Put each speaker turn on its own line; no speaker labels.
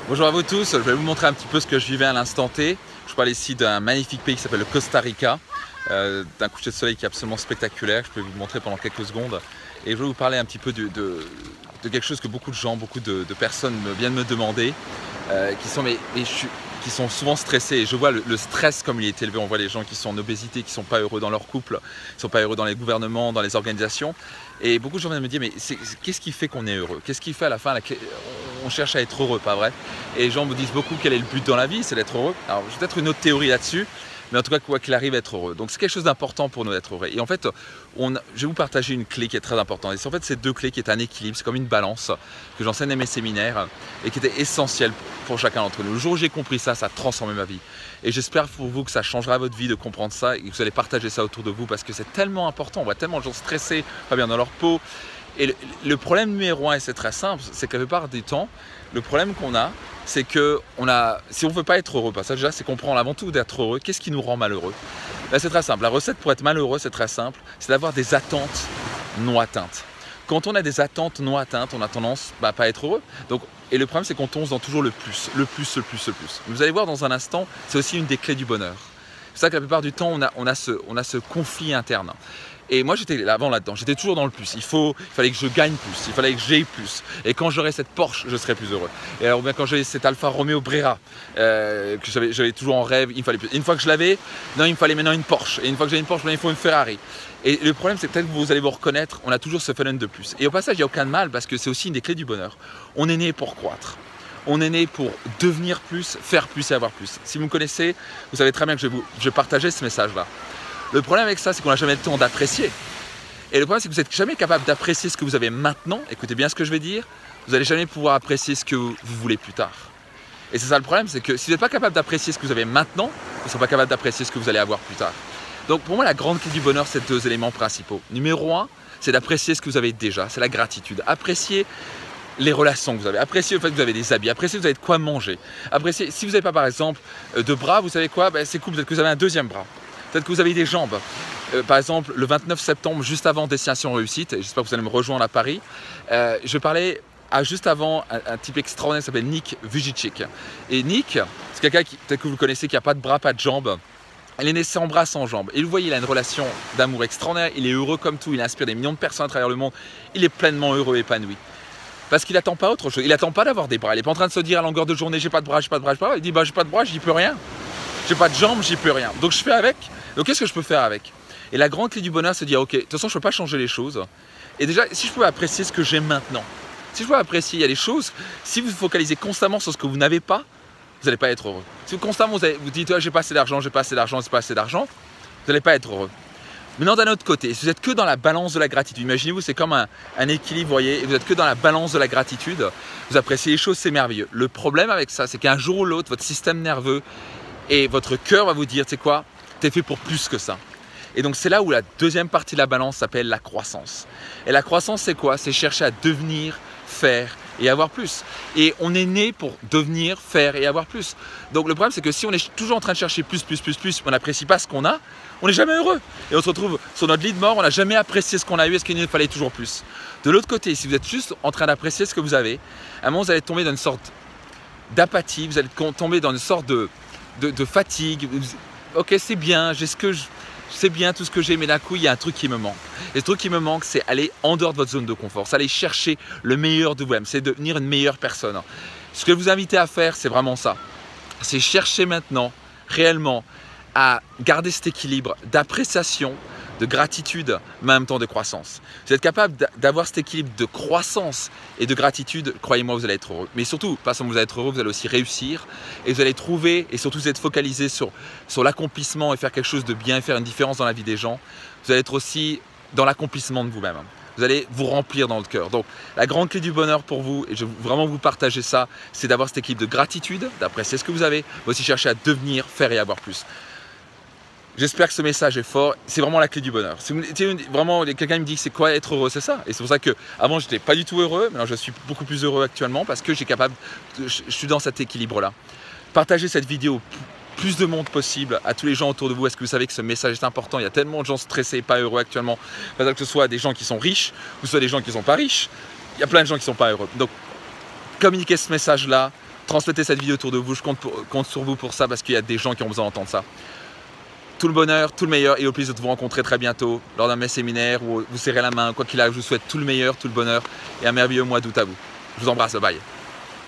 Bonjour à vous tous, je vais vous montrer un petit peu ce que je vivais à l'instant T. Je parle ici d'un magnifique pays qui s'appelle le Costa Rica, d'un coucher de soleil qui est absolument spectaculaire, je peux vous montrer pendant quelques secondes. Et je vais vous parler un petit peu de quelque chose que beaucoup de gens, beaucoup de personnes viennent me demander, qui sont souvent stressés. Et je vois le stress comme il est élevé, on voit les gens qui sont en obésité, qui ne sont pas heureux dans leur couple, qui ne sont pas heureux dans les gouvernements, dans les organisations. Et beaucoup de gens viennent me dire, mais qu'est-ce qui fait qu'on est heureux? Qu'est-ce qui fait à la fin, on cherche à être heureux, pas vrai? Et les gens me disent beaucoup quel est le but dans la vie, c'est d'être heureux. Alors j'ai peut-être une autre théorie là-dessus, mais en tout cas quoi qu'il arrive, être heureux. Donc c'est quelque chose d'important pour nous d'être heureux. Et en fait, je vais vous partager une clé qui est très importante. Et c'est en fait ces deux clés qui est un équilibre, c'est comme une balance que j'enseigne à mes séminaires et qui était essentielle pour chacun d'entre nous. Le jour où j'ai compris ça, ça a transformé ma vie. Et j'espère pour vous que ça changera votre vie de comprendre ça et que vous allez partager ça autour de vous parce que c'est tellement important. On voit tellement de gens stressés, pas bien dans leur peau. Et le problème numéro un, et c'est très simple, c'est que la plupart du temps, le problème qu'on a, c'est que si on ne veut pas être heureux, ça déjà c'est comprendre avant tout d'être heureux, qu'est-ce qui nous rend malheureux? Ben, c'est très simple, la recette pour être malheureux, c'est très simple, c'est d'avoir des attentes non atteintes. Quand on a des attentes non atteintes, on a tendance à pas être heureux. Et le problème, c'est qu'on tombe dans toujours le plus, le plus, le plus, le plus. Vous allez voir dans un instant, c'est aussi une des clés du bonheur. C'est ça que la plupart du temps, on a ce conflit interne. Et moi, j'étais avant là-dedans, j'étais toujours dans le plus. Il fallait que je gagne plus, il fallait que j'aie plus. Et quand j'aurai cette Porsche, je serai plus heureux. Et alors, bien, quand j'avais cette Alfa Romeo Brera, que j'avais toujours en rêve, il me fallait plus. Et une fois que je l'avais, non, il me fallait maintenant une Porsche. Et une fois que j'ai une Porsche, il faut une Ferrari. Et le problème, c'est peut-être que vous allez vous reconnaître, on a toujours ce phénomène de plus. Et au passage, il n'y a aucun mal parce que c'est aussi une des clés du bonheur. On est né pour croître. On est né pour devenir plus, faire plus et avoir plus. Si vous me connaissez, vous savez très bien que je vais partager ce message-là. Le problème avec ça, c'est qu'on n'a jamais le temps d'apprécier. Et le problème, c'est que vous n'êtes jamais capable d'apprécier ce que vous avez maintenant. Écoutez bien ce que je vais dire. Vous n'allez jamais pouvoir apprécier ce que vous voulez plus tard. Et c'est ça le problème, c'est que si vous n'êtes pas capable d'apprécier ce que vous avez maintenant, vous ne serez pas capable d'apprécier ce que vous allez avoir plus tard. Donc pour moi, la grande clé du bonheur, c'est deux éléments principaux. Numéro un, c'est d'apprécier ce que vous avez déjà, c'est la gratitude. Apprécier les relations que vous avez, apprécier le fait que vous avez des habits, apprécier que vous avez de quoi manger. Apprécier, si vous n'avez pas par exemple de bras, vous savez quoi, c'est cool, peut-être que vous avez un deuxième bras. Peut-être que vous avez des jambes. Par exemple, le 29 septembre, juste avant Destination Réussite, et j'espère que vous allez me rejoindre à Paris, je parlais juste avant un type extraordinaire qui s'appelle Nick Vujicic. Et Nick, c'est quelqu'un peut-être que vous le connaissez, qui n'a pas de bras, pas de jambes. Il est né sans bras, sans jambes. Et vous voyez, il a une relation d'amour extraordinaire, il est heureux comme tout, il inspire des millions de personnes à travers le monde, il est pleinement heureux, épanoui. Parce qu'il n'attend pas autre chose, il n'attend pas d'avoir des bras, il n'est pas en train de se dire à longueur de journée, j'ai pas de bras, j'ai pas de bras, j'ai pas de bras. Il dit, j'ai pas de bras, j'y peux rien. J'ai pas de jambes, j'y peux rien. Donc je fais avec. Donc qu'est-ce que je peux faire avec? Et la grande clé du bonheur, c'est de dire, ok, de toute façon, je ne peux pas changer les choses. Et déjà, si je peux apprécier ce que j'ai maintenant, si je peux apprécier, il y a des choses, si vous vous focalisez constamment sur ce que vous n'avez pas, vous n'allez pas être heureux. Si vous constamment vous dites, j'ai pas assez d'argent, j'ai pas assez d'argent, j'ai pas assez d'argent, vous n'allez pas être heureux. Maintenant, d'un autre côté, si vous êtes que dans la balance de la gratitude, imaginez-vous, c'est comme un équilibre, vous voyez, et vous êtes que dans la balance de la gratitude, vous appréciez les choses, c'est merveilleux. Le problème avec ça, c'est qu'un jour ou l'autre, votre système nerveux et votre cœur va vous dire, tu sais quoi, t'es fait pour plus que ça. Et donc c'est là où la deuxième partie de la balance s'appelle la croissance. Et la croissance, c'est quoi? C'est chercher à devenir, faire et avoir plus. Et on est né pour devenir, faire et avoir plus. Donc le problème, c'est que si on est toujours en train de chercher plus, on n'apprécie pas ce qu'on a, on n'est jamais heureux. Et on se retrouve sur notre lit de mort, on n'a jamais apprécié ce qu'on a eu, est-ce qu'il nous fallait toujours plus? De l'autre côté, si vous êtes juste en train d'apprécier ce que vous avez, à un moment, vous allez tomber dans une sorte d'apathie, vous allez tomber dans une sorte de fatigue. Ok, c'est bien, c'est bien tout ce que j'ai, mais d'un coup, il y a un truc qui me manque. Et ce truc qui me manque, c'est aller en dehors de votre zone de confort. C'est aller chercher le meilleur de vous-même, c'est devenir une meilleure personne. Ce que je vous invite à faire, c'est vraiment ça. C'est chercher maintenant, réellement, à garder cet équilibre d'appréciation, de gratitude, mais en même temps de croissance. Vous êtes capable d'avoir cet équilibre de croissance et de gratitude, croyez-moi, vous allez être heureux. Mais surtout, pas seulement vous allez être heureux, vous allez aussi réussir et vous allez trouver, et surtout vous êtes focalisé sur l'accomplissement et faire quelque chose de bien, faire une différence dans la vie des gens. Vous allez être aussi dans l'accomplissement de vous-même. Vous allez vous remplir dans le cœur. Donc, la grande clé du bonheur pour vous, et je veux vraiment vous partager ça, c'est d'avoir cet équilibre de gratitude, d'apprécier ce que vous avez, mais aussi chercher à devenir, faire et avoir plus. J'espère que ce message est fort, c'est vraiment la clé du bonheur. Si vraiment, quelqu'un me dit c'est quoi être heureux, c'est ça. Et c'est pour ça que avant j'étais pas du tout heureux, maintenant je suis beaucoup plus heureux actuellement parce que je suis dans cet équilibre-là. Partagez cette vidéo plus de monde possible à tous les gens autour de vous. Est-ce que vous savez que ce message est important? Il y a tellement de gens stressés et pas heureux actuellement. Que ce soit des gens qui sont riches ou que ce soit des gens qui ne sont pas riches, il y a plein de gens qui ne sont pas heureux. Donc communiquez ce message-là, transmettez cette vidéo autour de vous, je compte sur vous pour ça parce qu'il y a des gens qui ont besoin d'entendre ça. Tout le bonheur, tout le meilleur et au plaisir de vous rencontrer très bientôt lors d'un de mes séminaires où vous serrez la main, quoi qu'il arrive, je vous souhaite tout le meilleur, tout le bonheur et un merveilleux mois d'août à vous. Je vous embrasse, bye bye.